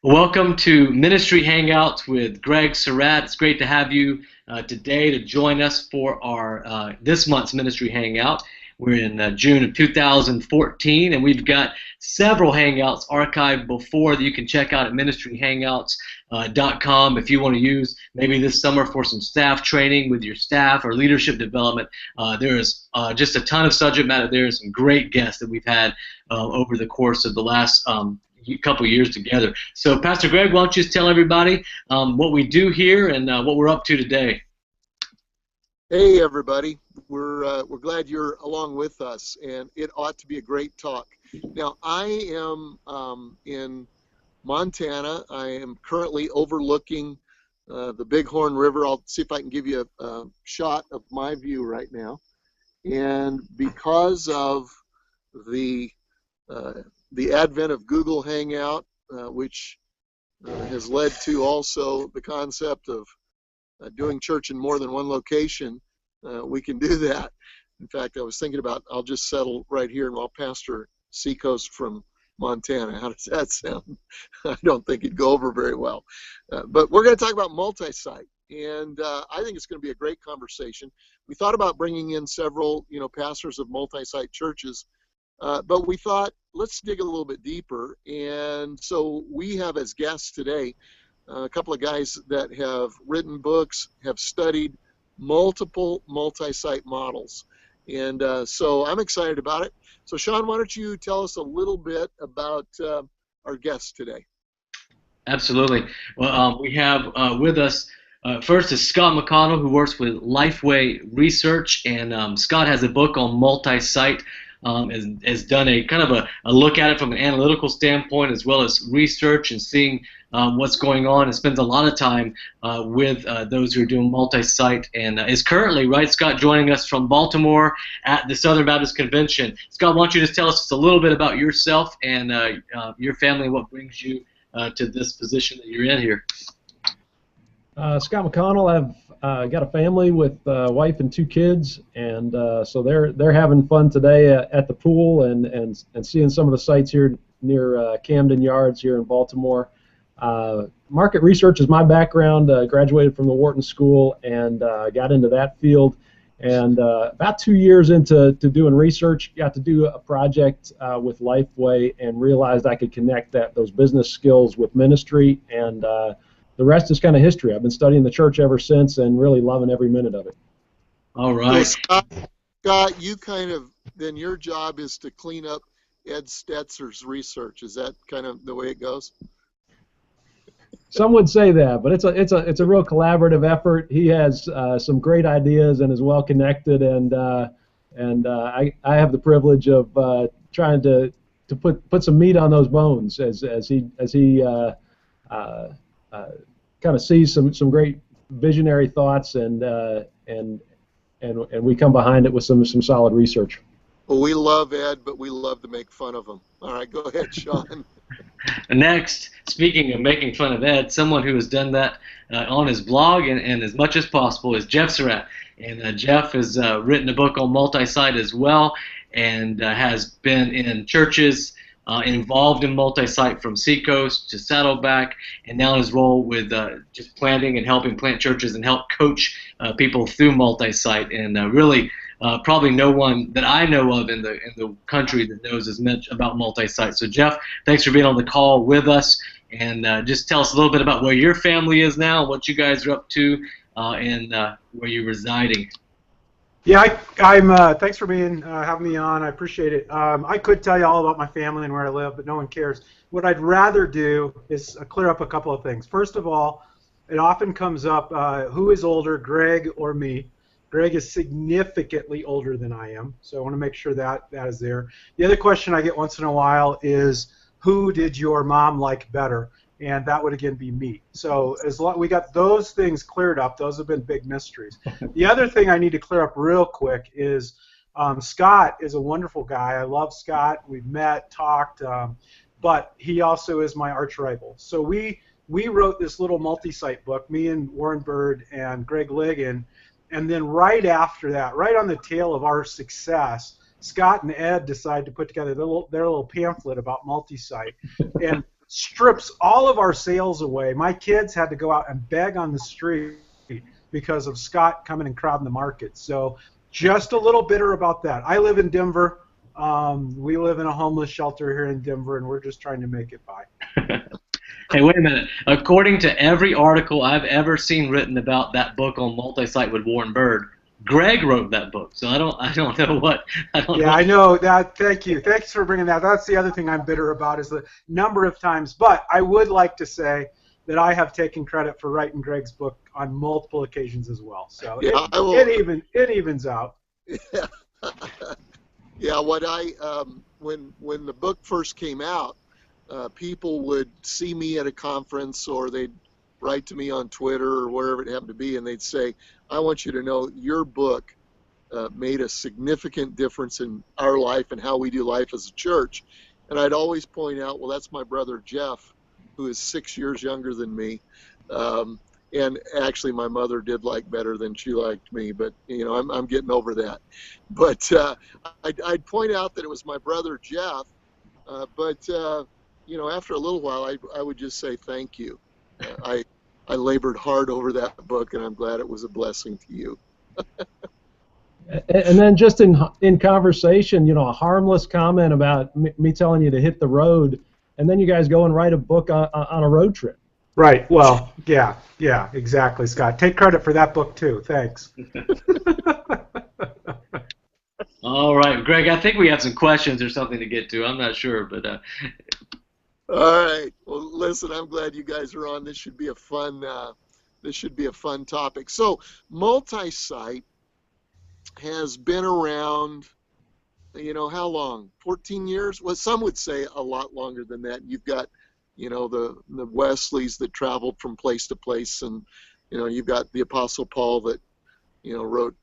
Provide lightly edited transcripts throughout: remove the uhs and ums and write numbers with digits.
Welcome to Ministry Hangouts with Greg Serra. It's great to have you today to join us for our this month's Ministry Hangout. We're in June of 2014, and we've got several Hangouts archived before that you can check out at ministryhangouts.com if you want to use maybe this summer for some staff training with your staff or leadership development. There is just a ton of subject matter there and some great guests that we've had over the course of the last couple of years together. So, Pastor Greg, why don't you just tell everybody what we do here and what we're up to today? Hey, everybody. We're glad you're along with us, and it ought to be a great talk. Now, I am in Montana. I am currently overlooking the Bighorn River. I'll see if I can give you a shot of my view right now. And because of the advent of Google Hangout, which has led to also the concept of doing church in more than one location, we can do that. In fact, I was thinking about I'll just settle right here and I'll pastor Seacoast from Montana. How does that sound? I don't think it'd go over very well. But we're going to talk about multi-site, and I think it's going to be a great conversation. We thought about bringing in several, pastors of multi-site churches, but we thought, let's dig a little bit deeper. And so we have as guests today a couple of guys that have written books, have studied multiple multi-site models. And so I'm excited about it. So Sean, why don't you tell us a little bit about our guests today? Absolutely. Well, we have with us first is Scott McConnell, who works with Lifeway Research, and Scott has a book on multi-site. Has done a kind of a look at it from an analytical standpoint as well as research and seeing what's going on, and spends a lot of time with those who are doing multi-site, and is currently, right, Scott, joining us from Baltimore at the Southern Baptist Convention. Scott, why don't you just tell us just a little bit about yourself and your family and what brings you to this position that you're in here. Scott McConnell. I've got a family with a wife and 2 kids, and so they're having fun today at the pool and seeing some of the sites here near Camden Yards here in Baltimore. Market research is my background. Graduated from the Wharton School and got into that field. And about 2 years into doing research, got to do a project with Lifeway and realized I could connect those business skills with ministry, and the rest is kind of history. I've been studying the church ever since and really loving every minute of it. All right. So Scott, you then your job is to clean up Ed Stetzer's research. Is that kind of the way it goes? Some would say that, but it's a real collaborative effort. He has some great ideas and is well connected, and I have the privilege of trying to put some meat on those bones as he kind of sees some great visionary thoughts, and we come behind it with some solid research. Well, we love Ed, but we love to make fun of him. All right, go ahead, Sean. Next, speaking of making fun of Ed, someone who has done that on his blog and as much as possible is Jeff Serra. And Jeff has written a book on multi-site as well, and has been in churches involved in multi-site from Seacoast to Saddleback, and now his role with just planting and helping plant churches and help coach people through multi-site. And really, probably no one that I know of in the country that knows as much about multi-site. So Jeff, thanks for being on the call with us, and just tell us a little bit about where your family is now, what you guys are up to, and where you're residing. Yeah, thanks for having me on. I appreciate it. I could tell you all about my family and where I live, but no one cares. What I'd rather do is clear up a couple of things. First of all, it often comes up, who is older, Greg or me? Greg is significantly older than I am, so I want to make sure that is there. The other question I get once in a while is, who did your mom like better? And that would again be me. So we got those things cleared up. Those have been big mysteries. The other thing I need to clear up real quick is Scott is a wonderful guy. I love Scott. We've met, talked, but he also is my arch rival. So we wrote this little multi-site book, me and Warren Bird and Greg Ligon, and then right after that, right on the tail of our success, Scott and Ed decided to put together their little pamphlet about multi-site. And strips all of our sales away. My kids had to go out and beg on the street because of Scott coming and crowding the market. So just a little bitter about that. I live in Denver. We live in a homeless shelter here in Denver, and we're just trying to make it by. Hey, wait a minute. According to every article I've ever seen written about that book on Multisite with Warren Bird, Greg wrote that book. So I don't know what. I know that. Thank you. Thanks for bringing that. That's the other thing I'm bitter about is the number of times. But I would like to say that I have taken credit for writing Greg's book on multiple occasions as well. So yeah, it evens out. Yeah. Yeah. What when the book first came out, people would see me at a conference, or they'd write to me on Twitter or wherever it happened to be, and they'd say, I want you to know your book made a significant difference in our life and how we do life as a church. And I'd always point out, well, that's my brother Jeff, who is 6 years younger than me. And actually my mother did like better than she liked me, but you know, I'm getting over that. But I'd point out that it was my brother Jeff, but you know, after a little while, I would just say thank you. I labored hard over that book, and I'm glad it was a blessing to you. And then just in conversation, you know, a harmless comment about me telling you to hit the road, and then you guys go and write a book on a road trip. Right. Well, yeah, exactly, Scott. Take credit for that book too. Thanks. All right, Greg. I think we have some questions or something to get to. I'm not sure, but. All right. Well, listen. I'm glad you guys are on. This should be a fun. This should be a fun topic. So, Multisite has been around. You know how long? 14 years? Well, some would say a lot longer than that. You've got, you know, the Wesleys that traveled from place to place, and you know, you've got the Apostle Paul that, you know, wrote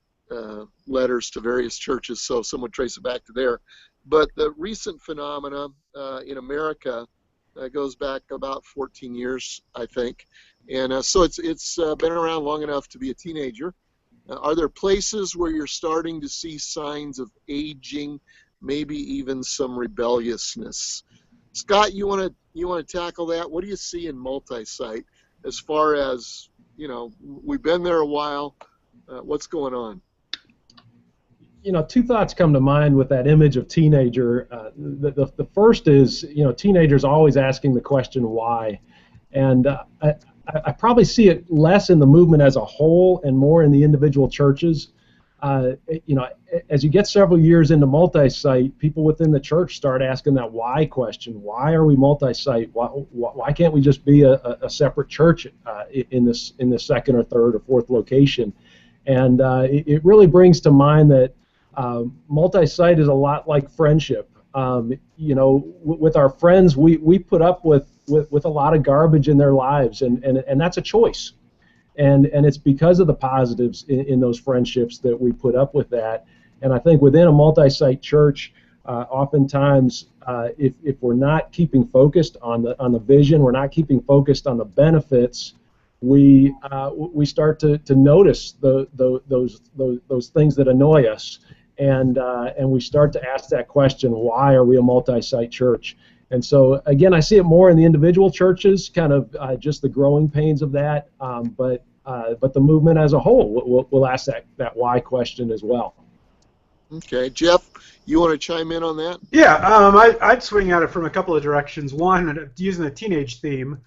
letters to various churches. So some would trace it back to there. But the recent phenomena in America goes back about 14 years, I think, and so it's been around long enough to be a teenager. Are there places where you're starting to see signs of aging, maybe even some rebelliousness? Scott, you want to tackle that? What do you see in Multisite as far as, you know, we've been there a while, what's going on? You know, two thoughts come to mind with that image of teenager. The first is, you know, teenagers always asking the question why, and I probably see it less in the movement as a whole and more in the individual churches. You know, as you get several years into Multisite, people within the church start asking that why question. Why are we Multisite? Why can't we just be a separate church in this second or third or fourth location? And it really brings to mind that Multisite is a lot like friendship. You know, with our friends, we put up with a lot of garbage in their lives, and that's a choice. And it's because of the positives in those friendships that we put up with that. And I think within a Multisite church, oftentimes, if we're not keeping focused on the vision, we're not keeping focused on the benefits, we start to notice those things that annoy us, and we start to ask that question: why are we a Multisite church? And so again, I see it more in the individual churches, kind of just the growing pains of that. But the movement as a whole will ask that why question as well. Okay, Jeff, you want to chime in on that? Yeah, I'd swing at it from a couple of directions. One, using the teenage theme.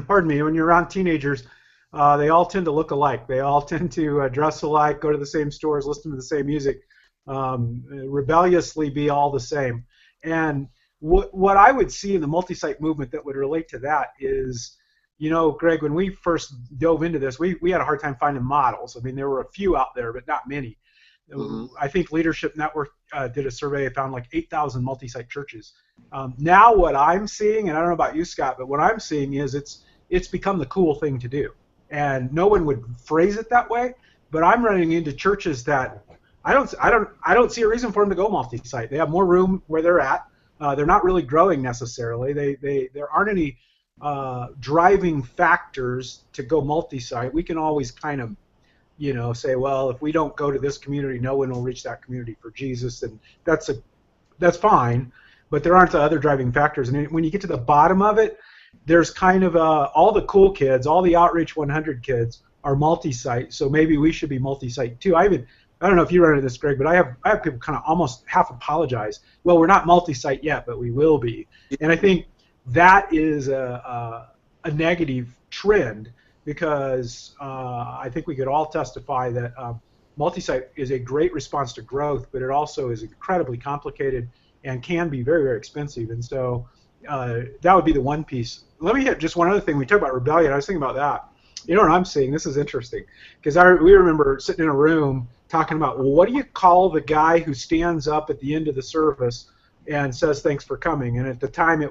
Pardon me. When you're around teenagers, they all tend to look alike. They all tend to dress alike, go to the same stores, listen to the same music, rebelliously be all the same. And what I would see in the Multisite movement that would relate to that is, you know, Greg, when we first dove into this, we had a hard time finding models. I mean, there were a few out there, but not many. Mm-hmm. I think Leadership Network did a survey and found like 8,000 Multisite churches. Now what I'm seeing, and I don't know about you, Scott, but what I'm seeing is it's become the cool thing to do. And no one would phrase it that way, but I'm running into churches that I don't see a reason for them to go Multisite. They have more room where they're at. They're not really growing necessarily. There aren't any driving factors to go Multisite. We can always kind of, you know, say, well, if we don't go to this community, no one will reach that community for Jesus, and that's fine. but there aren't the other driving factors. And when you get to the bottom of it, there's kind of all the cool kids, all the Outreach 100 kids are multi-site, so maybe we should be multi-site too. I don't know if you run into this, Greg, but I have people kind of almost half apologize. Well, we're not multi-site yet, but we will be. And I think that is a negative trend, because I think we could all testify that multi-site is a great response to growth, but it also is incredibly complicated and can be very, very expensive. And so that would be the one piece. Let me hit just one other thing. We talked about rebellion. I was thinking about that. You know what I'm seeing? This is interesting, because we remember sitting in a room talking about, well, what do you call the guy who stands up at the end of the service and says thanks for coming? And at the time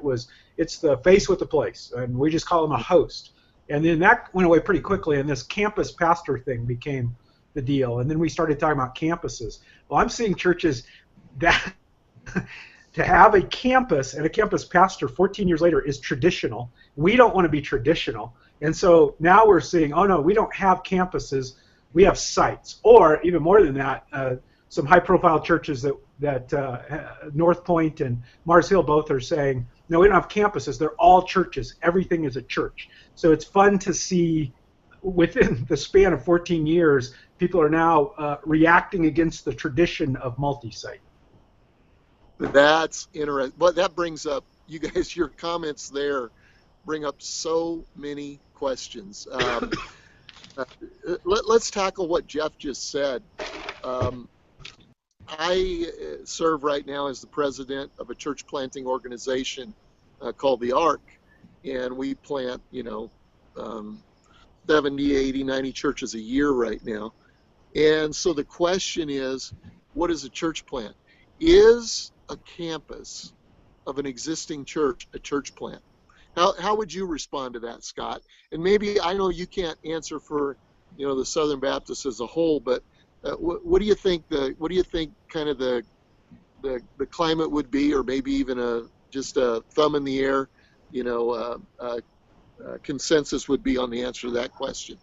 it's the face with the place, and we just call him a host. And then that went away pretty quickly, and this campus pastor thing became the deal. And then we started talking about campuses. Well, I'm seeing churches that to have a campus and a campus pastor 14 years later is traditional. We don't want to be traditional. And so now we're seeing, oh no, we don't have campuses, we have sites. Or even more than that, some high-profile churches that North Point and Mars Hill both are saying, no, we don't have campuses, they're all churches. Everything is a church. So it's fun to see within the span of 14 years, people are now reacting against the tradition of multi-site. That's interesting. But that brings up, you guys, your comments there bring up so many questions. Let's tackle what Jeff just said. I serve right now as the president of a church planting organization called the ARC, and we plant, 70, 80, 90 churches a year right now. And so the question is, what is a church plant? Is a campus of an existing church a church plant? How would you respond to that, Scott? And maybe, I know you can't answer for the Southern Baptists as a whole, but what do you think kind of the climate would be, or maybe even just a thumb in the air, consensus would be on the answer to that question?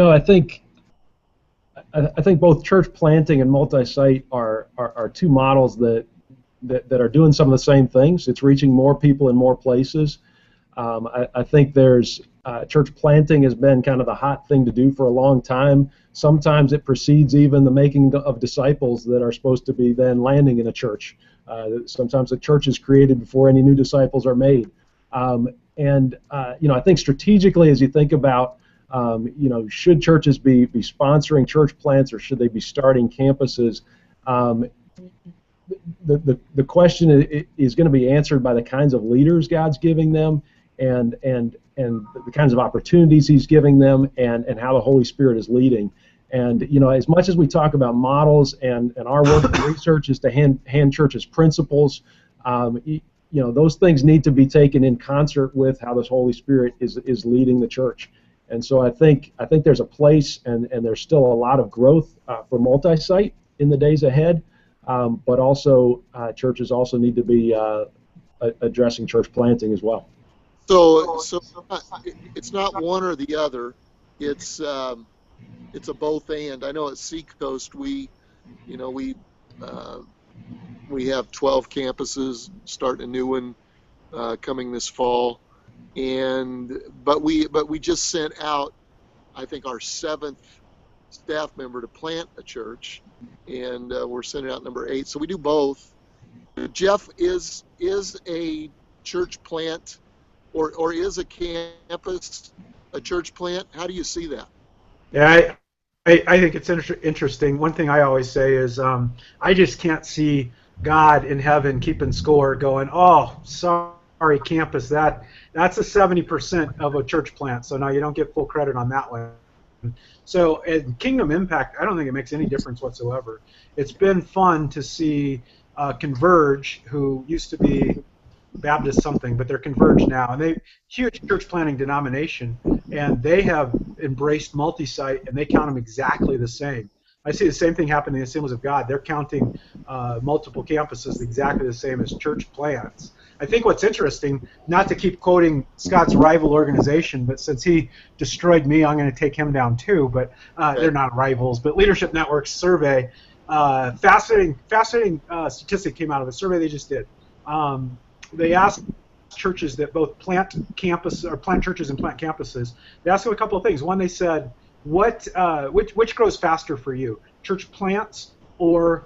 I think both church planting and multi-site are two models that are doing some of the same things. It's reaching more people in more places. I think there's church planting has been kind of the hot thing to do for a long time. Sometimes it precedes even the making of disciples that are supposed to be then landing in a church. Sometimes a church is created before any new disciples are made. I think strategically, as you think about, should churches be sponsoring church plants, or should they be starting campuses? The question is going to be answered by the kinds of leaders God's giving them, and the kinds of opportunities He's giving them, and how the Holy Spirit is leading. And as much as we talk about models, and our work in research is to hand churches principles, those things need to be taken in concert with how this Holy Spirit is leading the church. And so I think there's a place, and there's still a lot of growth for multi-site in the days ahead. But also, churches also need to be addressing church planting as well. So it's not one or the other. It's a both and. I know at Seacoast we have 12 campuses, starting a new one coming this fall, but we just sent out, I think, our 7th staff member to plant a church, and we're sending out number 8. So we do both. Jeff, is a church plant or is a campus a church plant? How do you see that? Yeah, I think it's interesting. One thing I always say is I just can't see God in heaven keeping score going, oh, sorry, campus, that's a 70% of a church plant, so now you don't get full credit on that one. So in Kingdom Impact, I don't think it makes any difference whatsoever. It's been fun to see Converge, who used to be Baptist something, but they're Converge now, and they huge church planting denomination, and they have embraced multi-site, and they count them exactly the same. I see the same thing happen in the Assemblies of God. They're counting multiple campuses exactly the same as church plants. I think what's interesting, not to keep quoting Scott's rival organization, but since he destroyed me, I'm going to take him down too, but they're not rivals. But Leadership Network's survey Fascinating statistic came out of a survey they just did. They asked churches that both plant churches and plant campuses. They asked them a couple of things. One, they said, which grows faster for you, church plants or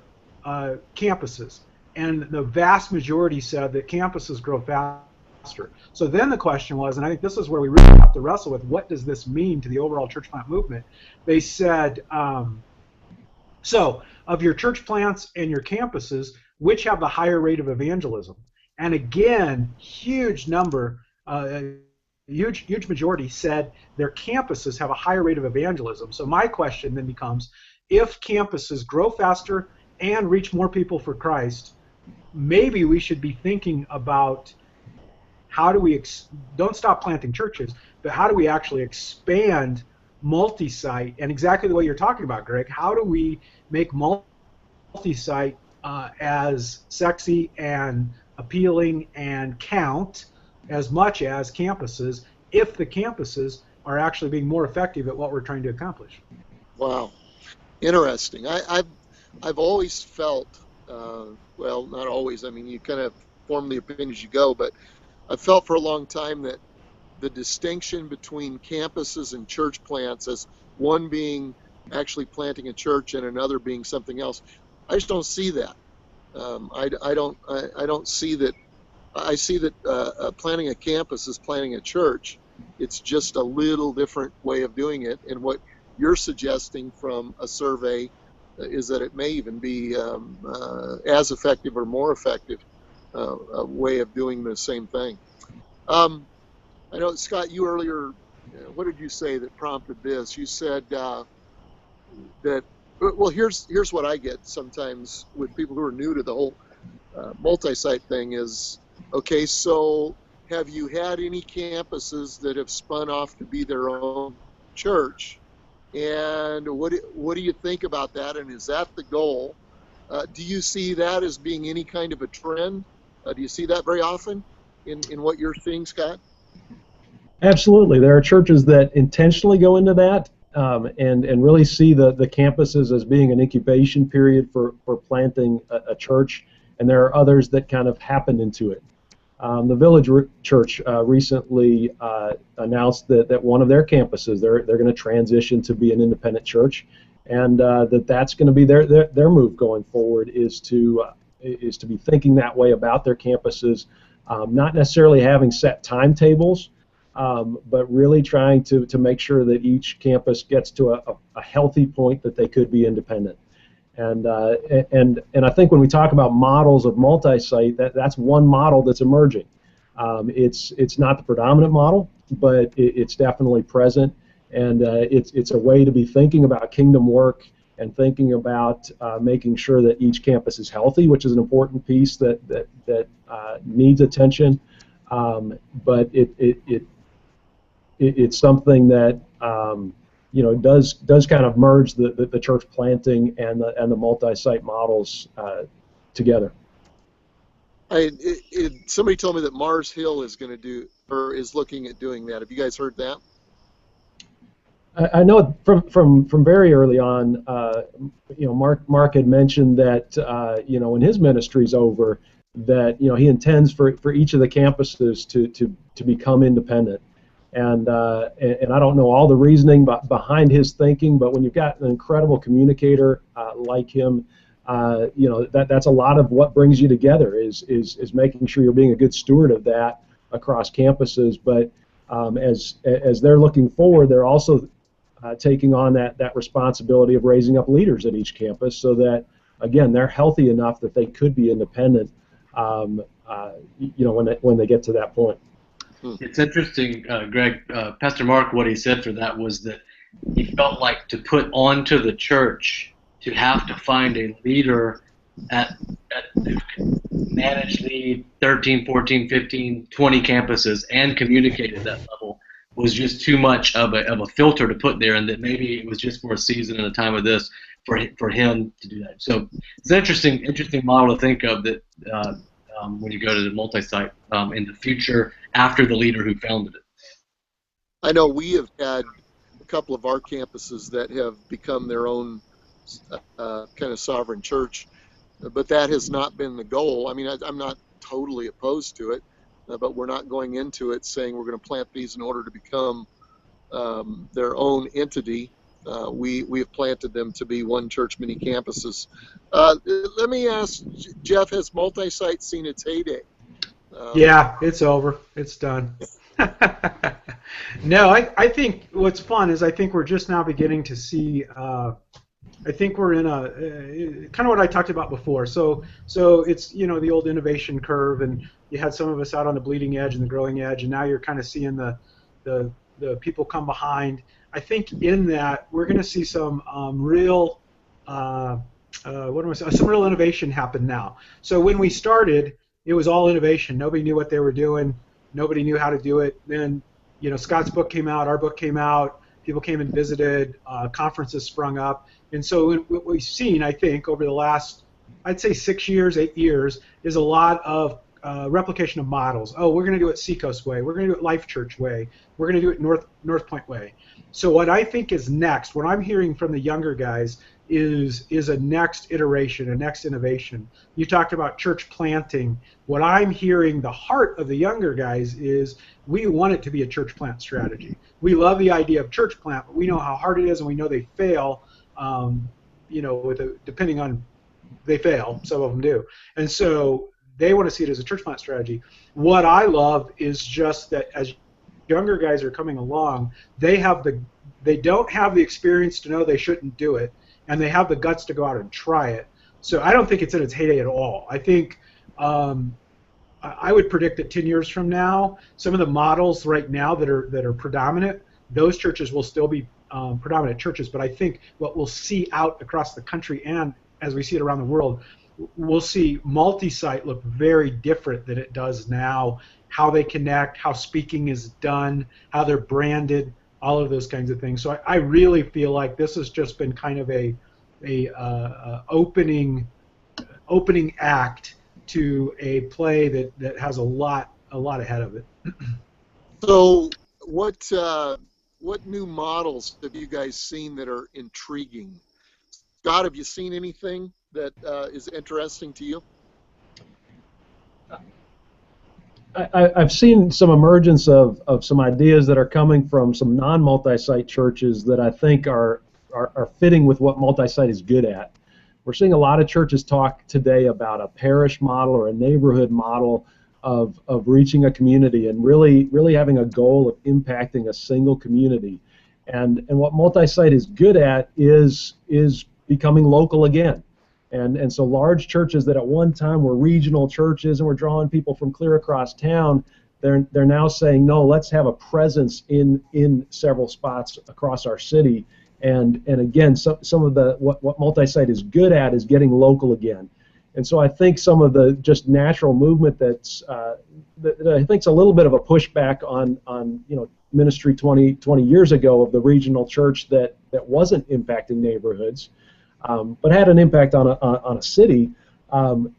campuses? And the vast majority said that campuses grow faster. So then the question was, and I think this is where we really have to wrestle with, what does this mean to the overall church plant movement? They said, so of your church plants and your campuses, which have the higher rate of evangelism? And again, huge majority said their campuses have a higher rate of evangelism. So my question then becomes, if campuses grow faster and reach more people for Christ, maybe we should be thinking about how do we don't stop planting churches, but how do we actually expand multi-site? And exactly the way you're talking about, Greg, how do we make multi-site as sexy and appealing and count as much as campuses, if the campuses are actually being more effective at what we're trying to accomplish? Wow, interesting. I've always felt, well, not always. I mean, you kind of form the opinion as you go, but I've felt for a long time that the distinction between campuses and church plants, as one being actually planting a church and another being something else, I just don't see that. I don't see that. I see that planting a campus is planting a church. It's just a little different way of doing it. And what you're suggesting from a survey is that it may even be as effective or more effective a way of doing the same thing. I know, Scott, you earlier, what did you say that prompted this? You said that, well, here's what I get sometimes with people who are new to the whole multi-site thing is, okay, so have you had any campuses that have spun off to be their own church? And what do you think about that? And is that the goal? Do you see that as being any kind of a trend? Do you see that very often in what you're seeing, Scott? Absolutely. There are churches that intentionally go into that and really see the campuses as being an incubation period for planting a church, and there are others that kind of happen into it. The Village Church recently announced that one of their campuses, they're going to transition to be an independent church, and that's going to be their move going forward is to be thinking that way about their campuses, not necessarily having set timetables, but really trying to make sure that each campus gets to a healthy point that they could be independent. And I think when we talk about models of multi-site, that's one model that's emerging. It's not the predominant model, but it's definitely present, and it's a way to be thinking about kingdom work and thinking about making sure that each campus is healthy, which is an important piece that needs attention. But it's something that does kind of merge the church planting and the multi-site models together. Somebody told me that Mars Hill is going to do or is looking at doing that. Have you guys heard that? I know from very early on, Mark had mentioned that when his ministry's over, that he intends for each of the campuses to become independent. And I don't know all the reasoning behind his thinking, but when you've got an incredible communicator like him, that's a lot of what brings you together is making sure you're being a good steward of that across campuses. But as they're looking forward, they're also taking on that responsibility of raising up leaders at each campus, so that again they're healthy enough that they could be independent. When they get to that point. It's interesting, Greg. Pastor Mark, what he said for that was that he felt like to put onto the church to have to find a leader who can manage, lead 13, 14, 15, 20 campuses and communicate at that level was just too much of a filter to put there, and that maybe it was just for a season and a time of this for him to do that. So it's an interesting model to think of that when you go to the multi-site in the future after the leader who founded it. I know we have had a couple of our campuses that have become their own kind of sovereign church, but that has not been the goal. I mean, I'm not totally opposed to it, but we're not going into it saying we're going to plant these in order to become their own entity. We have planted them to be one church, many campuses. Let me ask, Jeff, has Multisite seen its heyday? Yeah, it's over. It's done. No, I think what's fun is I think we're just now beginning to see. I think we're in a kind of what I talked about before. So it's the old innovation curve, and you had some of us out on the bleeding edge and the growing edge, and now you're kind of seeing the people come behind. I think in that we're going to see some real some real innovation happen now. So when we started, it was all innovation. Nobody knew what they were doing. Nobody knew how to do it. Then, Scott's book came out, our book came out, people came and visited, conferences sprung up. And so what we've seen, I think, over the last, I'd say 6 years, 8 years, is a lot of replication of models. Oh, we're going to do it Seacoast way. We're going to do it Life Church way. We're going to do it North Point way. So what I think is next, what I'm hearing from the younger guys, is a next iteration, a next innovation. You talked about church planting. What I'm hearing, the heart of the younger guys, is we want it to be a church plant strategy. We love the idea of church plant, but we know how hard it is, and we know they fail. Depending on, they fail. Some of them do, and so they want to see it as a church plant strategy. What I love is just that as younger guys are coming along, they don't have the experience to know they shouldn't do it, and they have the guts to go out and try it. So I don't think it's in its heyday at all. I think I would predict that 10 years from now, some of the models right now that are predominant, those churches will still be predominant churches. But I think what we'll see out across the country, and as we see it around the world, we'll see Multisite look very different than it does now. How they connect, how speaking is done, how they're branded, all of those kinds of things. So I really feel like this has just been kind of a opening act to a play that has a lot ahead of it. So what new models have you guys seen that are intriguing? Scott, have you seen anything that is interesting to you? I've seen some emergence of some ideas that are coming from some non-multi-site churches that I think are fitting with what multi-site is good at. We're seeing a lot of churches talk today about a parish model or a neighborhood model of reaching a community and really having a goal of impacting a single community. And what multi-site is good at is becoming local again. And so large churches that at one time were regional churches and were drawing people from clear across town, they're now saying, no, let's have a presence in several spots across our city. And again, some of what Multisite is good at is getting local again. And so I think some of the just natural movement that I think is a little bit of a pushback on ministry 20 years ago of the regional church that wasn't impacting neighborhoods. But had an impact on a city. That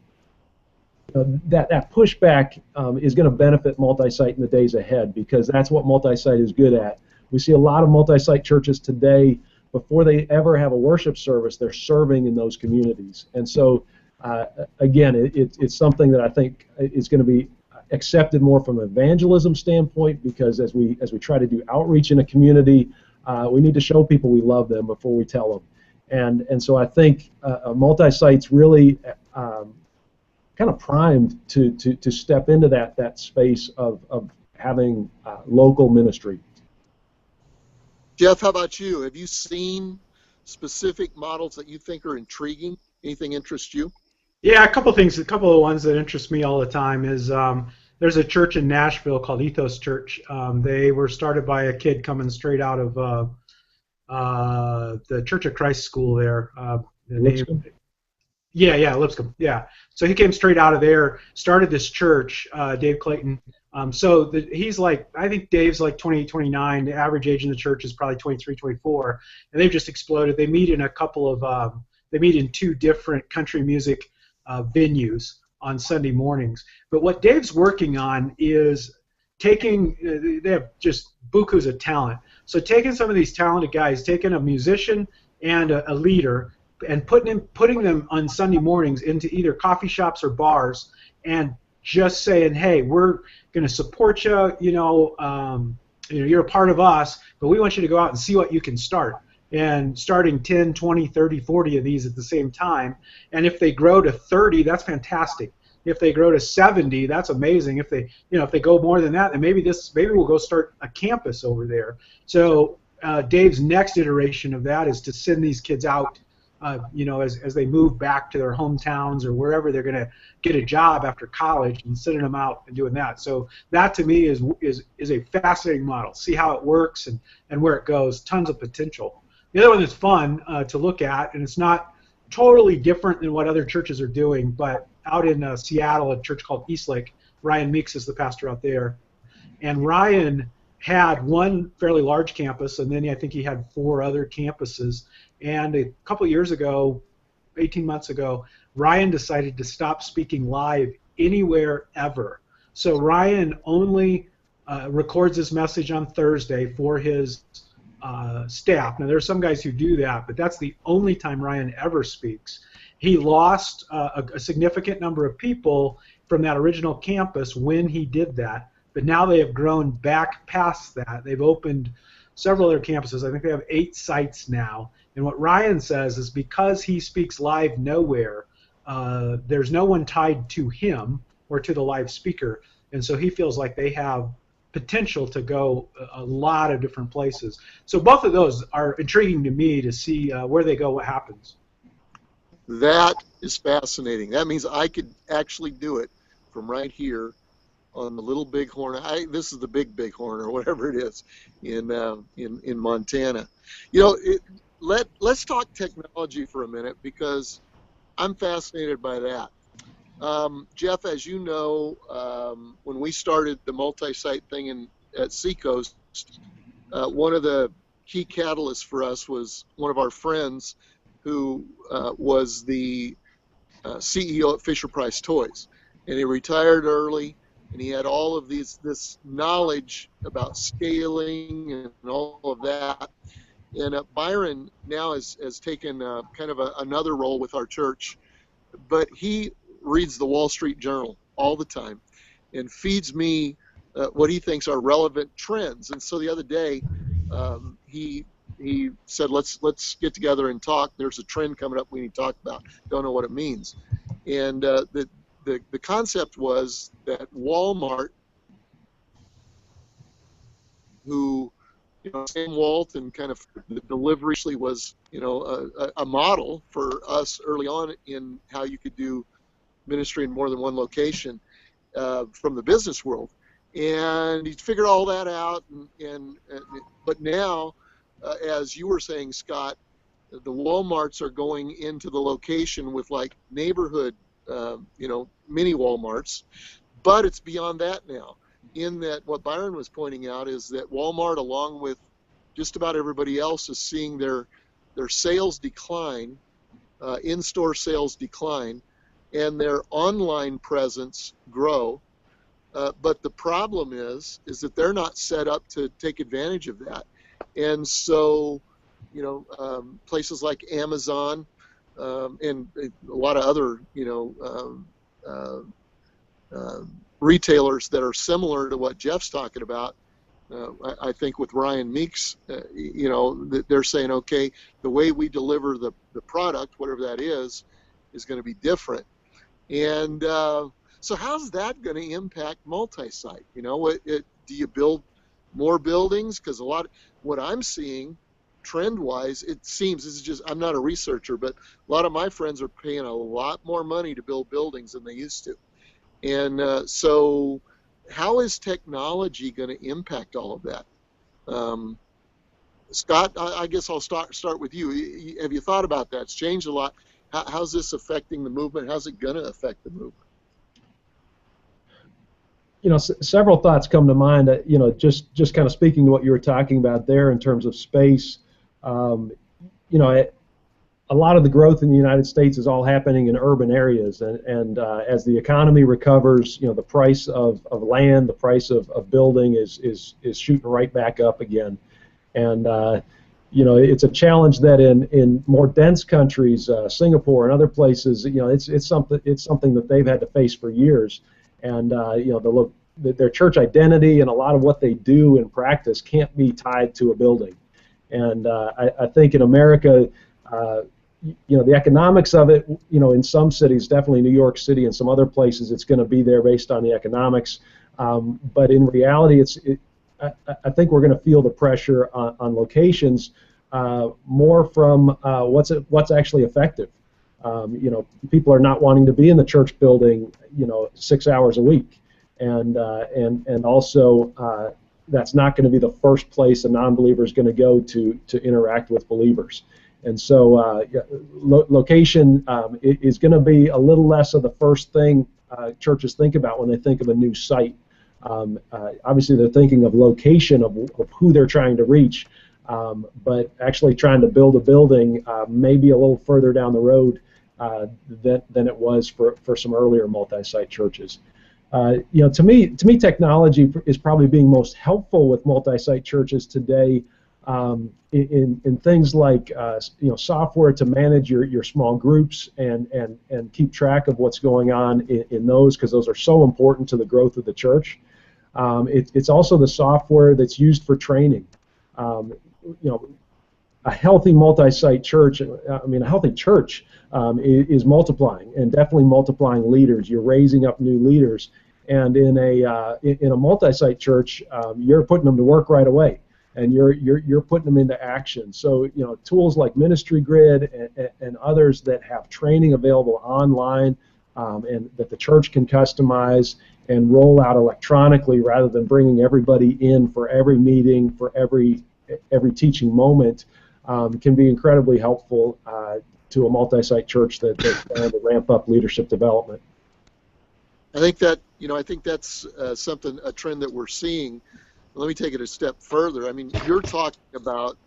pushback is going to benefit multi-site in the days ahead, because that's what multi-site is good at. We see a lot of multi-site churches today, before they ever have a worship service, they're serving in those communities. And so, again, it's something that I think is going to be accepted more from an evangelism standpoint, because as we try to do outreach in a community, we need to show people we love them before we tell them. And so I think multi-site's really kind of primed to step into that space of having local ministry. Jeff, how about you? Have you seen specific models that you think are intriguing? Anything interest you? Yeah, a couple of ones that interest me all the time is there's a church in Nashville called Ethos Church. They were started by a kid coming straight out of the Church of Christ school there. Lipscomb? Yeah, Lipscomb. Yeah. So he came straight out of there, started this church, Dave Clayton. He's like, I think Dave's like 28, 29. The average age in the church is probably 23, 24. And they've just exploded. They meet in they meet in 2 different country music venues on Sunday mornings. But what Dave's working on is they have just bukus of talent. So taking some of these talented guys, taking a musician and a leader, and putting them on Sunday mornings into either coffee shops or bars, and just saying, hey, we're going to support you. You're a part of us, but we want you to go out and see what you can start. And starting 10, 20, 30, 40 of these at the same time. And if they grow to 30, that's fantastic. If they grow to 70, that's amazing. If they go more than that, then maybe we'll go start a campus over there. So Dave's next iteration of that is to send these kids out, as they move back to their hometowns or wherever they're going to get a job after college, and sending them out and doing that. So that to me is a fascinating model. See how it works and where it goes. Tons of potential. The other one that's fun to look at, and it's not totally different than what other churches are doing, but out in Seattle, a church called Eastlake, Ryan Meeks is the pastor out there, and Ryan had one fairly large campus, and then I think he had 4 other campuses. And a couple of years ago, 18 months ago, Ryan decided to stop speaking live anywhere ever. So Ryan only records his message on Thursday for his staff. Now, there are some guys who do that, but that's the only time Ryan ever speaks. He lost a significant number of people from that original campus when he did that, but now they have grown back past that. They've opened several other campuses. I think they have 8 sites now. And what Ryan says is because he speaks live nowhere, there's no one tied to him or to the live speaker, and so he feels like they have potential to go a lot of different places. So both of those are intriguing to me to see where they go, what happens. That is fascinating. That means I could actually do it from right here on the Little Bighorn. This is the Big Horn or whatever it is in Montana. Let's talk technology for a minute, because I'm fascinated by that. Jeff, as you know, when we started the multi-site thing at Seacoast, one of the key catalysts for us was one of our friends who was the CEO at Fisher-Price Toys, and he retired early, and he had all of this knowledge about scaling and all of that. And Byron now has taken kind of another role with our church, but he reads the Wall Street Journal all the time and feeds me what he thinks are relevant trends. And so the other day, he said, let's get together and talk. There's a trend coming up we need to talk about. Don't know what it means. And the concept was that Walmart, who Sam Walton kind of the delivery was a model for us early on in how you could do ministry in more than one location from the business world, and he figured all that out. But now, as you were saying, Scott, the Walmarts are going into the location with like neighborhood, mini Walmarts, but it's beyond that now. In that, what Byron was pointing out is that Walmart, along with just about everybody else, is seeing their sales decline, in-store sales decline, and their online presence grow. But the problem is that they're not set up to take advantage of that. And so, places like Amazon and a lot of other, retailers that are similar to what Jeff's talking about, I think with Ryan Meeks, they're saying, okay, the way we deliver the product, whatever that is going to be different. And so how's that going to impact multi-site? Do you build more buildings? Because what I'm seeing trend-wise, it seems, this is just, I'm not a researcher, but a lot of my friends are paying a lot more money to build buildings than they used to. And so how is technology going to impact all of that? Scott, I guess I'll start with you. Have you thought about that? It's changed a lot. How's this affecting the movement? How's it going to affect the movement? Several thoughts come to mind. Just kind of speaking to what you were talking about there in terms of space. A lot of the growth in the United States is all happening in urban areas, and as the economy recovers, the price of land, the price of building is shooting right back up again, and it's a challenge that in more dense countries, Singapore and other places, it's something that they've had to face for years, and their church identity and a lot of what they do in practice can't be tied to a building, and I think in America, the economics of it, in some cities, definitely New York City and some other places, it's going to be there based on the economics, but in reality, I think we're going to feel the pressure on locations more from what's actually effective. People are not wanting to be in the church building, 6 hours a week, and also that's not going to be the first place a non-believer is going to go to interact with believers. And so location is going to be a little less of the first thing churches think about when they think of a new site. Obviously, they're thinking of location of who they're trying to reach, but actually trying to build a building maybe a little further down the road than it was for some earlier multi-site churches. To me, technology is probably being most helpful with multi-site churches today in things like software to manage your small groups and keep track of what's going on in those, because those are so important to the growth of the church. It's also the software that's used for training. A healthy multi-site church, a healthy church is multiplying, and definitely multiplying leaders. You're raising up new leaders, and in a multi-site church, you're putting them to work right away, and you're putting them into action. So tools like Ministry Grid and others that have training available online, and that the church can customize and roll out electronically rather than bringing everybody in for every meeting, for every teaching moment, can be incredibly helpful to a multi-site church that's trying to ramp up leadership development. I think that's a trend that we're seeing. Let me take it a step further. I mean, you're talking about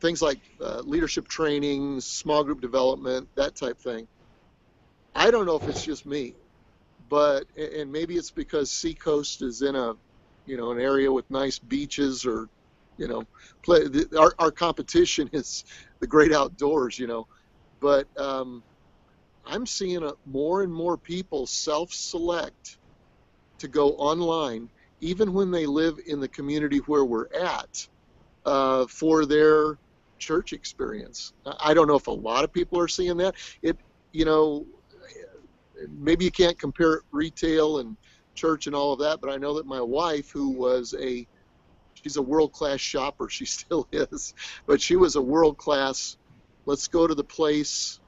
things like leadership training, small group development, that type thing. I don't know if it's just me, and maybe it's because Seacoast is in an area with nice beaches, or our competition is the great outdoors, but I'm seeing more and more people self-select to go online, even when they live in the community where we're at, for their church experience. I don't know if a lot of people are seeing that. Maybe you can't compare retail and church and all of that, but I know that my wife, she's a world-class shopper, she still is, but she was a world-class, let's go to the place,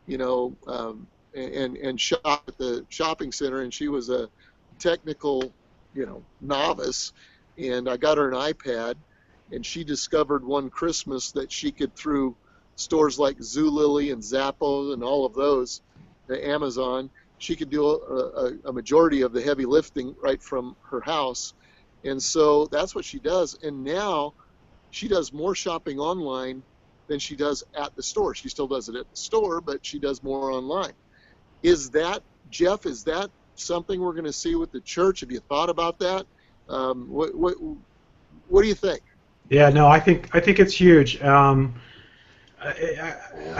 and shop at the shopping center, and she was a technical, novice, and I got her an iPad, and she discovered one Christmas that she could, through stores like Zulily and Zappos and all of those, Amazon, she could do a majority of the heavy lifting right from her house. And so that's what she does. And now she does more shopping online than she does at the store. She still does it at the store, but she does more online. Jeff, is that something we're going to see with the church? Have you thought about that? What do you think? Yeah, no, I think it's huge. I'd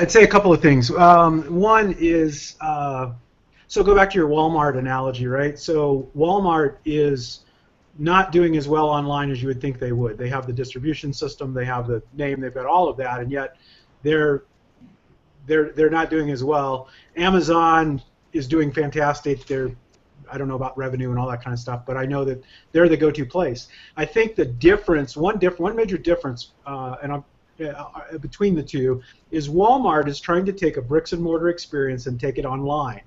say a couple of things. One is, so go back to your Walmart analogy, right? So Walmart is not doing as well online as you would think they would. They have the distribution system, they have the name, they've got all of that, and yet they're not doing as well. Amazon is doing fantastic. I don't know about revenue and all that kind of stuff, but I know that they're the go-to place. I think the difference, one major difference, between the two, is Walmart is trying to take a bricks and mortar experience and take it online.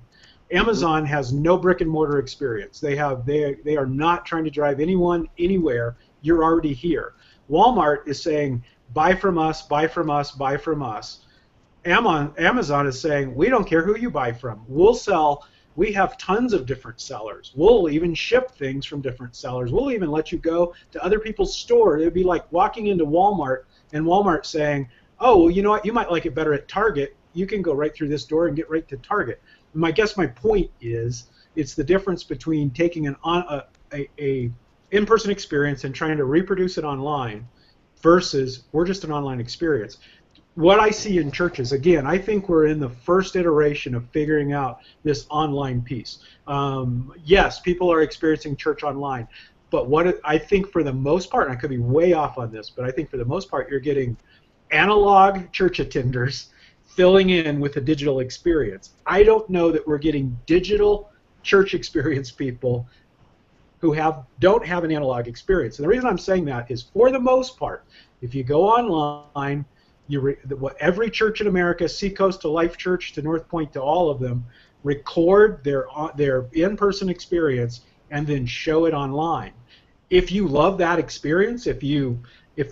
Amazon has no brick and mortar experience. They are not trying to drive anyone anywhere. You're already here. Walmart is saying, buy from us, buy from us, buy from us. Amazon is saying, we don't care who you buy from. We have tons of different sellers. We'll even ship things from different sellers. We'll even let you go to other people's store. It would be like walking into Walmart and Walmart saying, oh, well, you know what, you might like it better at Target. You can go right through this door and get right to Target. My point is, it's the difference between taking an in-person experience and trying to reproduce it online, versus we're just an online experience. What I see in churches, again, I think we're in the first iteration of figuring out this online piece. Yes, people are experiencing church online, but what I think for the most part, and I could be way off on this, but I think for the most part you're getting analog church attenders filling in with a digital experience. I don't know that we're getting digital church experience people who don't have an analog experience. And the reason I'm saying that is, for the most part, if you go online, every church in America, Seacoast to Life Church to North Point to all of them, record their in-person experience and then show it online. If you love that experience, if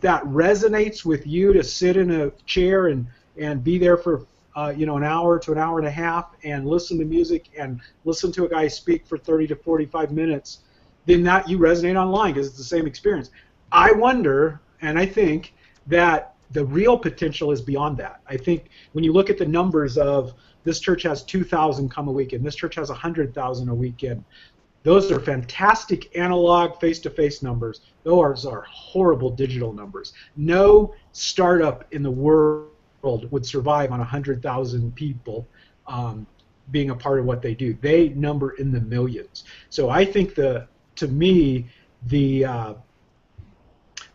that resonates with you to sit in a chair and be there for an hour to an hour and a half and listen to music and listen to a guy speak for 30 to 45 minutes, then that you resonate online because it's the same experience. I wonder, and I think that the real potential is beyond that. I think when you look at the numbers of this church has 2,000 come a weekend, this church has 100,000 a weekend, those are fantastic analog face-to-face numbers. Those are horrible digital numbers. No startup in the world would survive on 100,000 people being a part of what they do. They number in the millions. So I think to me, the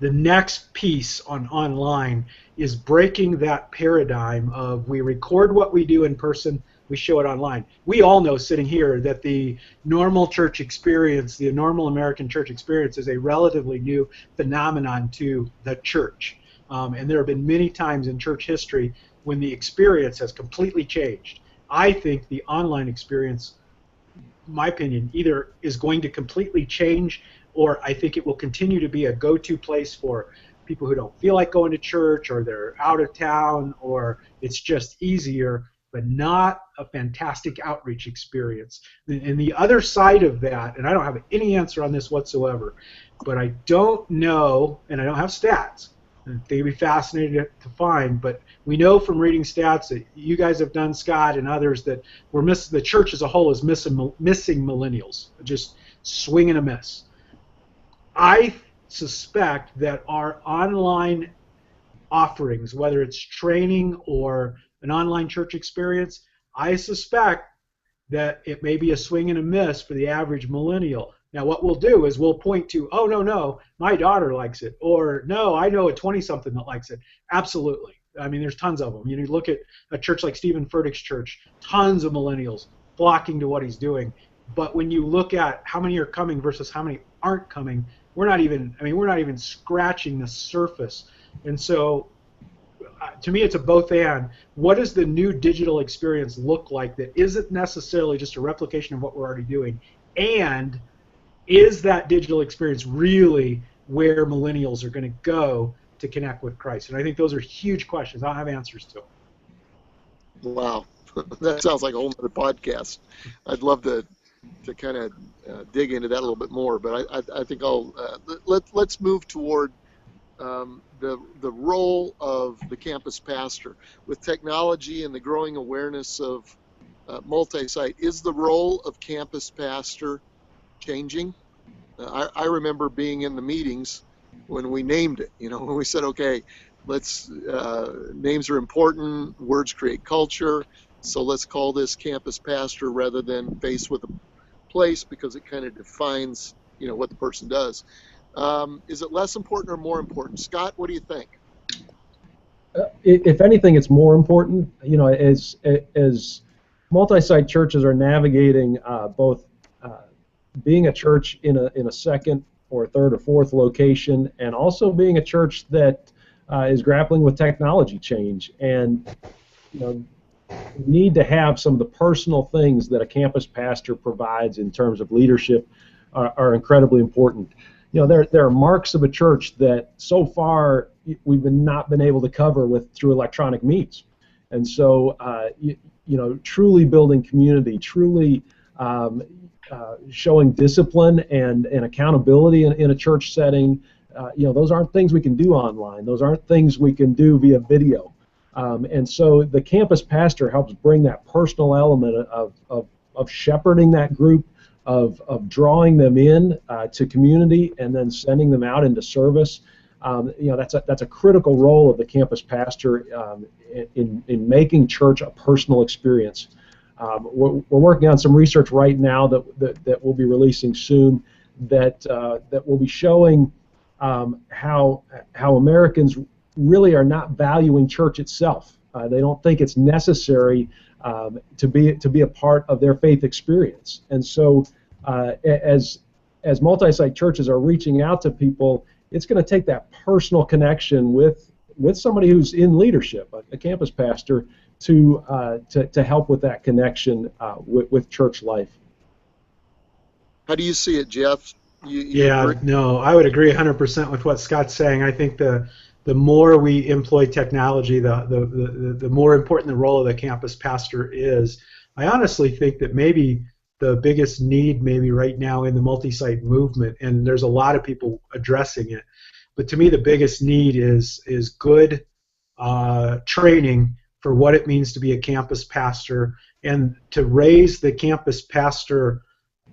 next piece on online is breaking that paradigm of we record what we do in person, we show it online. We all know sitting here that the normal church experience, the normal American church experience, is a relatively new phenomenon to the church. And there have been many times in church history when the experience has completely changed. I think the online experience, in my opinion, either is going to completely change, or I think it will continue to be a go-to place for people who don't feel like going to church, or they're out of town, or it's just easier, but not a fantastic outreach experience. And the other side of that, and I don't have any answer on this whatsoever, but I don't know, and I don't have stats, they'd be fascinating to find, but we know from reading stats that you guys have done, Scott, and others, that the church as a whole is missing millennials, just swing and a miss. I suspect that our online offerings, whether it's training or an online church experience, I suspect that it may be a swing and a miss for the average millennial. Now, what we'll do is we'll point to, oh, no, my daughter likes it, or no, I know a 20-something that likes it. Absolutely. I mean, there's tons of them. You look at a church like Stephen Furtick's church, tons of millennials flocking to what he's doing. But when you look at how many are coming versus how many aren't coming, we're not even scratching the surface. And so, to me, it's a both and. What does the new digital experience look like that isn't necessarily just a replication of what we're already doing? And is that digital experience really where millennials are going to go to connect with Christ? And I think those are huge questions. I don't have answers to them. Wow, that sounds like a whole other podcast. I'd love to kind of dig into that a little bit more, but I think let's move toward the role of the campus pastor. With technology and the growing awareness of multi-site, is the role of campus pastor changing? I remember being in the meetings when we named it, when we said, okay, names are important, words create culture, so let's call this campus pastor rather than face with a place, because it kind of defines, what the person does. Is it less important or more important? Scott, what do you think? If anything, it's more important. As multi-site churches are navigating both being a church in a second or third or fourth location, and also being a church that is grappling with technology change, and need to have some of the personal things that a campus pastor provides in terms of leadership are incredibly important. There are marks of a church that so far we've not been able to cover through electronic means, and so truly building community, truly showing discipline and accountability in a church setting. Those aren't things we can do online. Those aren't things we can do via video. And so the campus pastor helps bring that personal element of shepherding that group, of drawing them in to community, and then sending them out into service. that's a critical role of the campus pastor in making church a personal experience. We're working on some research right now that we'll be releasing soon that will be showing how Americans really are not valuing church itself. They don't think it's necessary to be a part of their faith experience. And so as multi-site churches are reaching out to people, it's going to take that personal connection with somebody who's in leadership, a campus pastor, to help with that connection with church life. How do you see it, Jeff? Yeah, no, I would agree 100% with what Scott's saying. I think the more we employ technology, the more important the role of the campus pastor is. I honestly think that maybe the biggest need maybe right now in the multi-site movement, and there's a lot of people addressing it, but to me the biggest need is good training for what it means to be a campus pastor, and to raise the campus pastor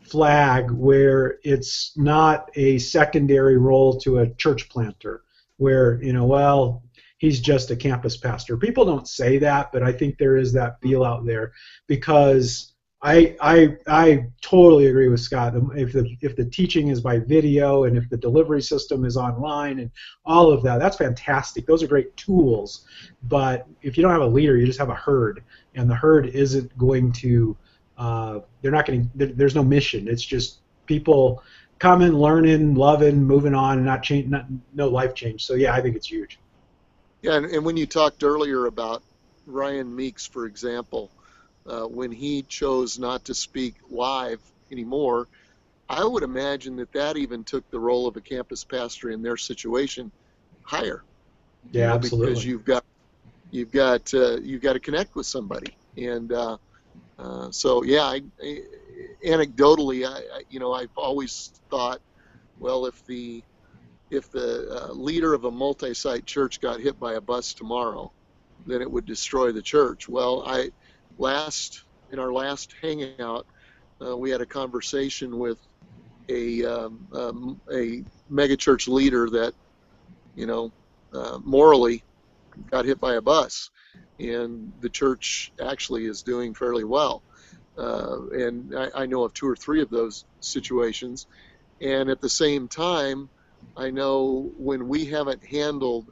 flag where it's not a secondary role to a church planter, where, well, he's just a campus pastor. People don't say that, but I think there is that feel out there, because I totally agree with Scott. If the teaching is by video, and if the delivery system is online and all of that, that's fantastic. Those are great tools. But if you don't have a leader, you just have a herd, and the herd isn't going to. There's no mission. It's just people coming, learning, loving, moving on, and no life change. So yeah, I think it's huge. Yeah, and when you talked earlier about Ryan Meeks, for example, when he chose not to speak live anymore, I would imagine that even took the role of a campus pastor in their situation higher. Yeah, absolutely. Because you've got to connect with somebody, and so yeah, anecdotally, I've always thought, well, if the leader of a multi-site church got hit by a bus tomorrow, then it would destroy the church. Well, in our last hangout, we had a conversation with a megachurch leader that, morally got hit by a bus, and the church actually is doing fairly well. And I know of 2 or 3 of those situations. And at the same time, I know when we haven't handled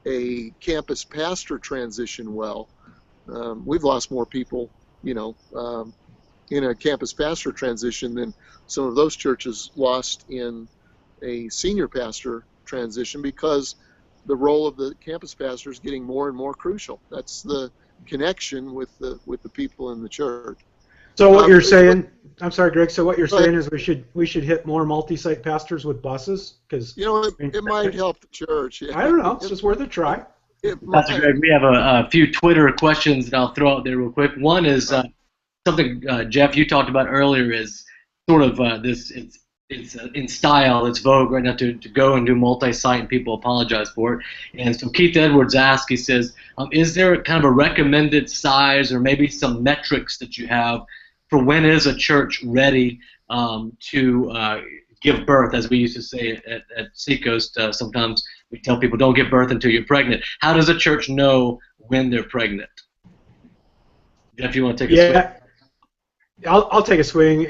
a campus pastor transition well, we've lost more people, in a campus pastor transition than some of those churches lost in a senior pastor transition, because the role of the campus pastor is getting more and more crucial. That's the connection with the people in the church. So what you're saying, I'm sorry, Greg. So what you're saying is we should hit more multi-site pastors with buses, because it might help the church. Yeah. I don't know. It's just worth a try. Pastor Greg, we have a few Twitter questions that I'll throw out there real quick. One is something Jeff you talked about earlier, is sort of this. It's in style, it's vogue right now to go and do multi-site, and people apologize for it. And so Keith Edwards asked, he says, is there kind of a recommended size or maybe some metrics that you have for when is a church ready to give birth, as we used to say at Seacoast? Sometimes we tell people don't give birth until you're pregnant. How does a church know when they're pregnant? Jeff, you want to take a swing? I'll take a swing,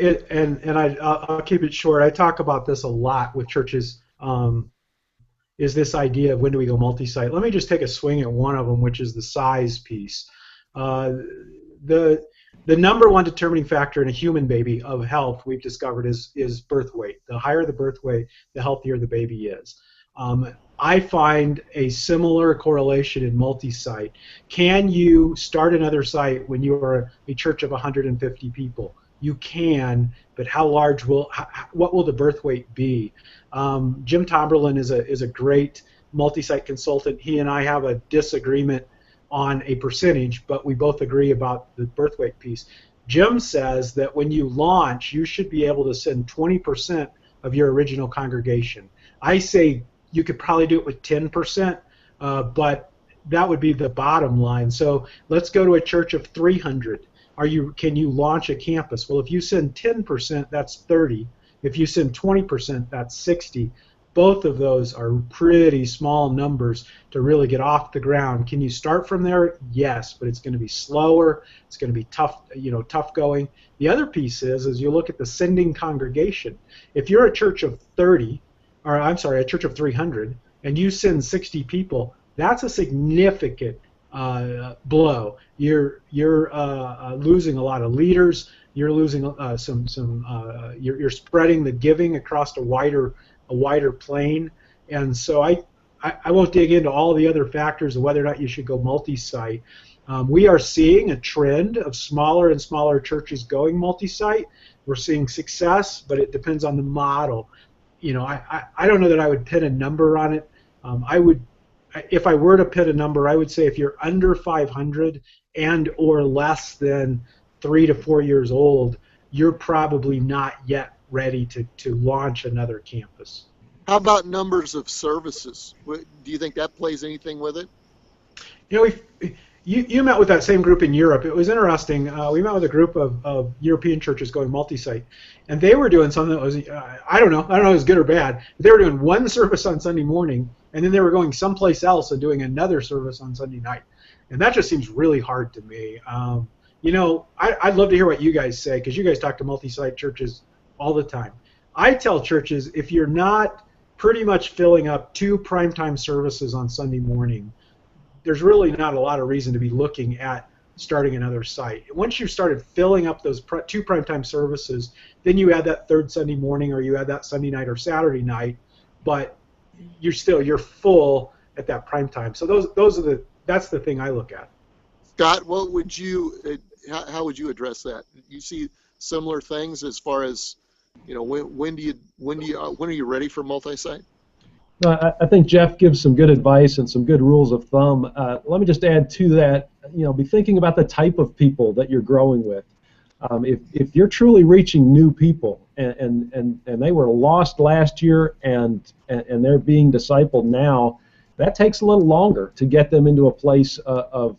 I'll keep it short. I talk about this a lot with churches, is this idea of when do we go multi-site. Let me just take a swing at one of them, which is the size piece. The number one determining factor in a human baby of health, we've discovered, is birth weight. The higher the birth weight, the healthier the baby is. I find a similar correlation in multi-site. Can you start another site when you are a church of 150 people? You can, but how large what will the birth weight be? Jim Tomberlin is a great multi-site consultant. He and I have a disagreement on a percentage, but we both agree about the birth weight piece. Jim says that when you launch, you should be able to send 20% of your original congregation. I say you could probably do it with 10%, but that would be the bottom line. So let's go to a church of 300. Can you launch a campus? Well, if you send 10%, that's 30. If you send 20%, that's 60. both of those are pretty small numbers to really get off the ground. Can you start from there? Yes, but it's going to be slower. It's going to be tough, tough going. The other piece is you look at the sending congregation. If you're a church of 30, or I'm sorry, a church of 300, and you send 60 people, that's a significant blow. You're losing a lot of leaders. You're losing you're spreading the giving across a wider plane, and so I won't dig into all the other factors of whether or not you should go multi-site. We are seeing a trend of smaller and smaller churches going multi-site. We're seeing success, but it depends on the model. I don't know that I would pin a number on it. If I were to pin a number, I would say if you're under 500 and or less than 3 to 4 years old, you're probably not yet ready to launch another campus. How about numbers of services? Do you think that plays anything with it? You met with that same group in Europe. It was interesting. We met with a group of European churches going multi-site, and they were doing something that was, I don't know if it was good or bad. They were doing one service on Sunday morning, and then they were going someplace else and doing another service on Sunday night. And that just seems really hard to me. I'd love to hear what you guys say, because you guys talk to multi-site churches all the time. I tell churches, if you're not pretty much filling up 2 primetime services on Sunday morning, there's really not a lot of reason to be looking at starting another site. Once you've started filling up those 2 primetime services, then you add that 3rd Sunday morning, or you add that Sunday night or Saturday night, but you're full at that primetime. So that's the thing I look at. Scott, how would you address that? You see similar things as far as, when are you ready for multi-site? I think Jeff gives some good advice and some good rules of thumb. Let me just add to that, be thinking about the type of people that you're growing with. If you're truly reaching new people and they were lost last year and they're being discipled now, that takes a little longer to get them into a place of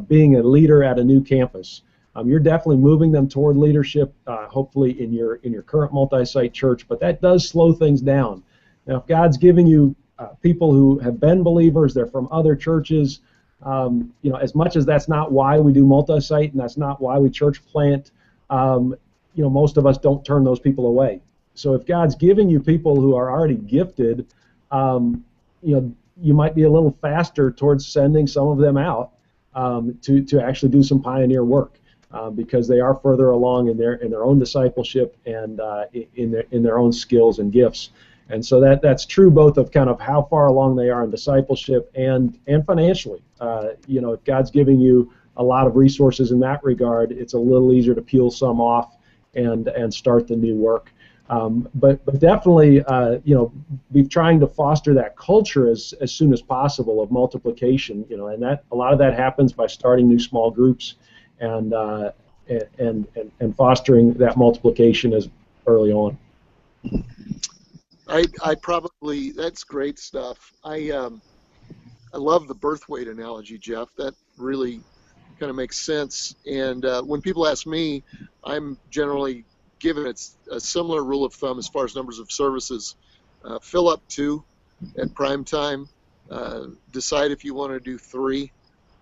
being a leader at a new campus. You're definitely moving them toward leadership, hopefully in your current multi-site church, but that does slow things down. Now, if God's giving you people who have been believers, they're from other churches, as much as that's not why we do multi-site and that's not why we church plant, most of us don't turn those people away. So if God's giving you people who are already gifted, you might be a little faster towards sending some of them out to actually do some pioneer work. Because they are further along in their own discipleship and in their own skills and gifts, and so that's true both of kind of how far along they are in discipleship and financially. If God's giving you a lot of resources in that regard, it's a little easier to peel some off and start the new work. But definitely, be trying to foster that culture as soon as possible of multiplication. And that a lot of that happens by starting new small groups. And fostering that multiplication as early on. I probably, that's great stuff. I love the birth weight analogy, Jeff. That really kind of makes sense. And when people ask me, I'm generally given a similar rule of thumb as far as numbers of services. Fill up 2 at prime time. Decide if you want to do 3.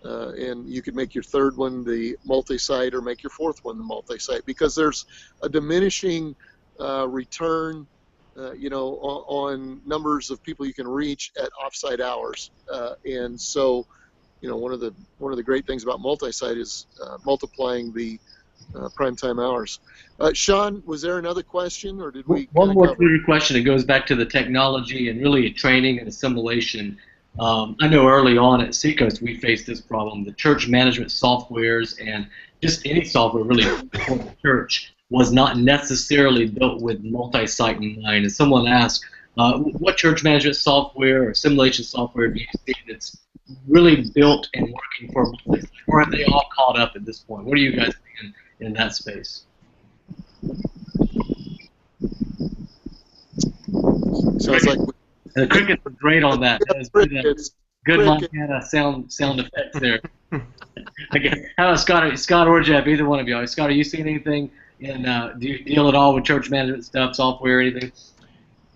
And you could make your 3rd one the multi-site or make your 4th one the multi-site, because there's a diminishing return, on numbers of people you can reach at off-site hours. And so, one of the great things about multi-site is multiplying the primetime hours. Sean, was there another question, or did we? One more question. It goes back to the technology and really training and assimilation. I know early on at Seacoast we faced this problem. The church management softwares and just any software really for the church was not necessarily built with multi-site in mind. And someone asked, what church management software or assimilation software do you see that's really built and working for multi-site? Or are they all caught up at this point? What are you guys thinking in that space? Sounds like the crickets are great on that. Good Montana sound effects there. Okay. How about Scott or Jeff, either one of y'all? Scott, are you seeing anything? And do you deal at all with church management stuff, software, anything?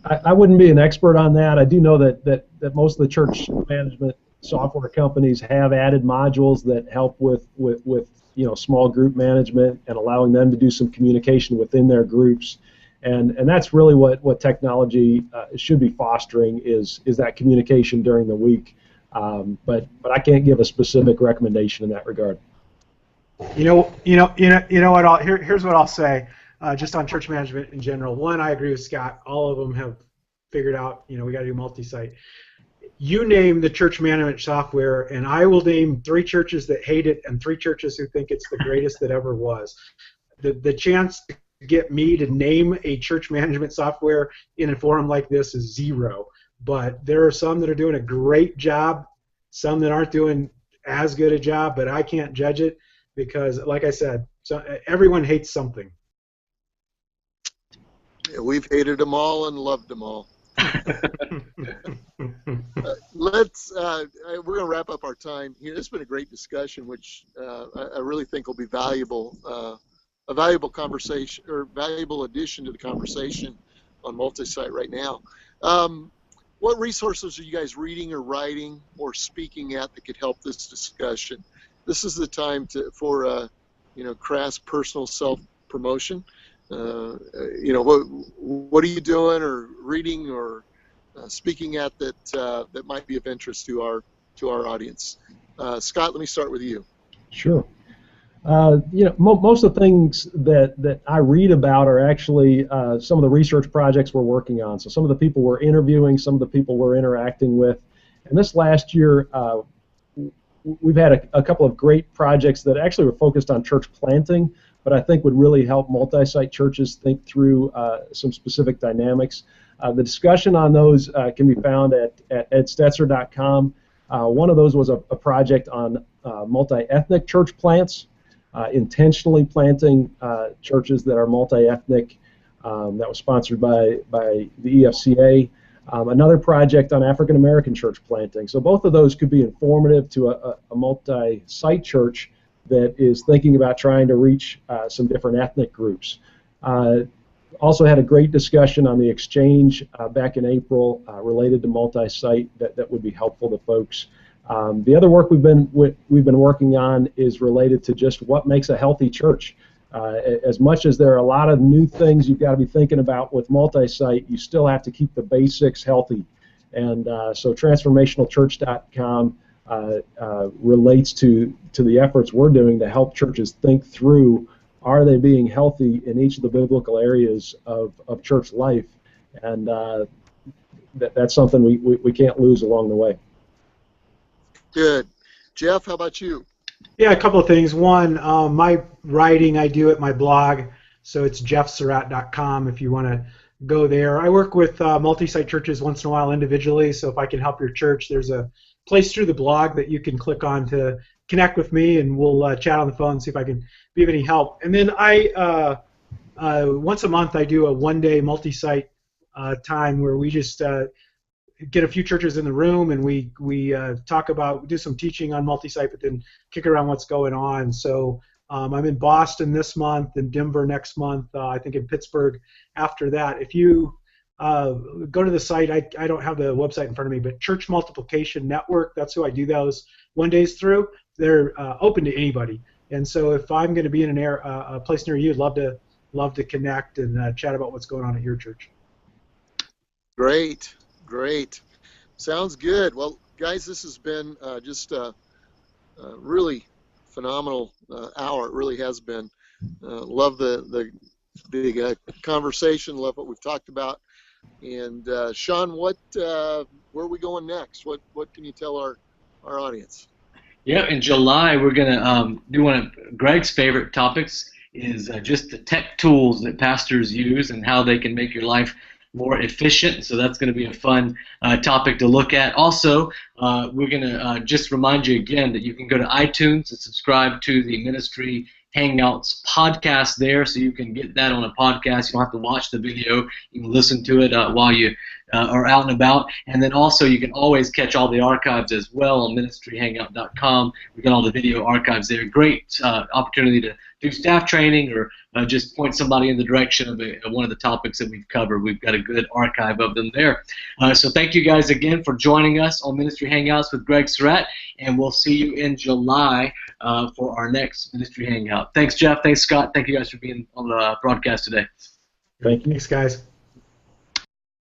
I wouldn't be an expert on that. I do know that most of the church management software companies have added modules that help with small group management and allowing them to do some communication within their groups. And that's really what technology should be fostering is that communication during the week. But I can't give a specific recommendation in that regard. You know what? Here's what I'll say, just on church management in general. One, I agree with Scott. All of them have figured out, we got to do multi-site. You name the church management software, and I will name 3 churches that hate it and 3 churches who think it's the greatest that ever was. The chance to get me to name a church management software in a forum like this is 0. But there are some that are doing a great job, some that aren't doing as good a job, but I can't judge it because, like I said, everyone hates something. Yeah, we've hated them all and loved them all. We're going to wrap up our time here. It's been a great discussion, which I really think will be valuable, a valuable conversation or valuable addition to the conversation on Multisite right now. What resources are you guys reading or writing or speaking at that could help this discussion? This is the time for crass personal self-promotion. What are you doing or reading or speaking at that might be of interest to our audience? Scott, let me start with you. Sure. Most of the things that I read about are actually some of the research projects we're working on. So some of the people we're interviewing, some of the people we're interacting with. And this last year, we've had a couple of great projects that actually were focused on church planting, but I think would really help multi-site churches think through some specific dynamics. The discussion on those can be found at edstetzer.com. One of those was a project on multi-ethnic church plants, intentionally planting churches that are multi-ethnic. That was sponsored by the EFCA. Another project on African American church planting. So both of those could be informative to a multi-site church that is thinking about trying to reach some different ethnic groups. Also had a great discussion on the exchange back in April related to multi-site that would be helpful to folks. The other work we've been working on is related to just what makes a healthy church. As much as there are a lot of new things you've got to be thinking about with multi-site, you still have to keep the basics healthy. And so transformationalchurch.com relates to the efforts we're doing to help churches think through, are they being healthy in each of the biblical areas of church life? And that's something we can't lose along the way. Good. Jeff, how about you? Yeah, a couple of things. One, my writing I do at my blog, so it's jeffserrat.com if you want to go there. I work with multi-site churches once in a while individually, so if I can help your church, there's a place through the blog that you can click on to connect with me, and we'll chat on the phone and see if I can be of any help. And then I, once a month, I do a one-day multi-site time where we just get a few churches in the room and we talk about, do some teaching on multi-site, but then kick around what's going on. So I'm in Boston this month, in Denver next month, I think in Pittsburgh after that. If you go to the site, I don't have the website in front of me, but Church Multiplication Network, that's who I do those one days through. They're open to anybody. And so if I'm going to be in a place near you, I'd love to connect and chat about what's going on at your church. Great. Great. Sounds good. Well, guys, this has been just a really phenomenal hour. It really has been. Love the conversation. Love what we've talked about. And Sean, where are we going next? What can you tell our audience? Yeah, in July we're going to do one of Greg's favorite topics is just the tech tools that pastors use and how they can make your life more efficient. So that's going to be a fun topic to look at. Also, we're going to just remind you again that you can go to iTunes and subscribe to the Ministry Hangouts podcast there, so you can get that on a podcast. You don't have to watch the video. You can listen to it while you are out and about. And then also you can always catch all the archives as well on ministryhangout.com. We got all the video archives there. Great opportunity to do staff training or just point somebody in the direction of one of the topics that we've covered. We've got a good archive of them there. So thank you guys again for joining us on Ministry Hangouts with Greg Serra, and we'll see you in July for our next Ministry Hangout. Thanks, Jeff. Thanks, Scott. Thank you guys for being on the broadcast today. Thank you. Thanks, guys.